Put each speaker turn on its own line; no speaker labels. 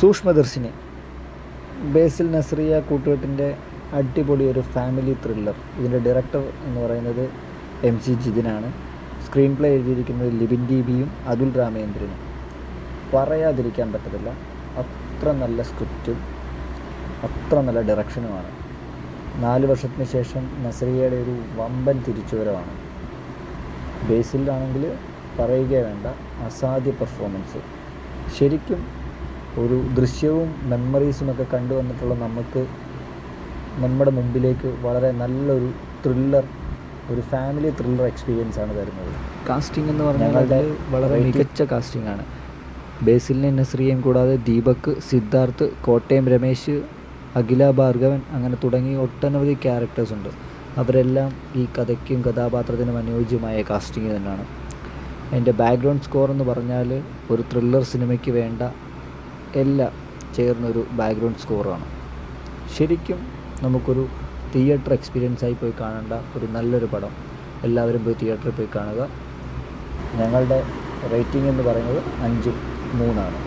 സൂക്ഷ്മദർശിനി ബേസിൽ നസ്രിയ കൂട്ടുകെട്ടിൻ്റെ അടിപൊളി ഒരു family thriller. ഇതിൻ്റെ ഡയറക്ടർ എന്ന് പറയുന്നത് MC ജിതിനാണ്. സ്ക്രീൻ പ്ലേ എഴുതിയിരിക്കുന്നത് ലിബിൻ DBയും അതുൽ രാമേന്ദ്രനും. പറയാതിരിക്കാൻ പറ്റത്തില്ല, അത്ര നല്ല സ്ക്രിപ്റ്റും അത്ര നല്ല ഡയറക്ഷനുമാണ്. 4 വർഷത്തിന് ശേഷം നസ്രിയയുടെ ഒരു വമ്പൻ തിരിച്ചുവരവാണ്. ബേസിലാണെങ്കിൽ പറയുകയേ വേണ്ട, അസാധ്യ പെർഫോമൻസ്. ശരിക്കും ഒരു ദൃശ്യവും മെമ്മറീസുമൊക്കെ കണ്ടുവന്നിട്ടുള്ള നമുക്ക് നമ്മുടെ മുമ്പിലേക്ക് വളരെ നല്ലൊരു ത്രില്ലർ, ഒരു ഫാമിലി ത്രില്ലർ എക്സ്പീരിയൻസ് ആണ് തരുന്നത്. കാസ്റ്റിംഗ് എന്ന് പറഞ്ഞാൽ വളരെ മികച്ച കാസ്റ്റിംഗ് ആണ്. ബേസിലിനെയും നസ്രിയയും കൂടാതെ ദീപക്, സിദ്ധാർത്ഥ്, കോട്ടയം രമേശ്, അഖില ഭാർഗവൻ അങ്ങനെ തുടങ്ങി ഒട്ടനവധി ക്യാരക്ടേഴ്സ് ഉണ്ട്. അവരെല്ലാം ഈ കഥയ്ക്കും കഥാപാത്രത്തിനും അനുയോജ്യമായ കാസ്റ്റിംഗ് തന്നെയാണ്. അതിൻ്റെ ബാക്ക്ഗ്രൗണ്ട് സ്കോർ എന്ന് പറഞ്ഞാൽ ഒരു ത്രില്ലർ സിനിമയ്ക്ക് വേണ്ട എല്ലാം ചേർന്നൊരു ബാക്ക്ഗ്രൗണ്ട് സ്കോറാണ്. ശരിക്കും നമുക്കൊരു തിയേറ്റർ എക്സ്പീരിയൻസായി പോയി കാണേണ്ട ഒരു നല്ലൊരു പടം. എല്ലാവരും പോയി തിയേറ്ററിൽ പോയി കാണുക. ഞങ്ങളുടെ റേറ്റിംഗ് എന്ന് പറയുന്നത് 5/3 ആണ്.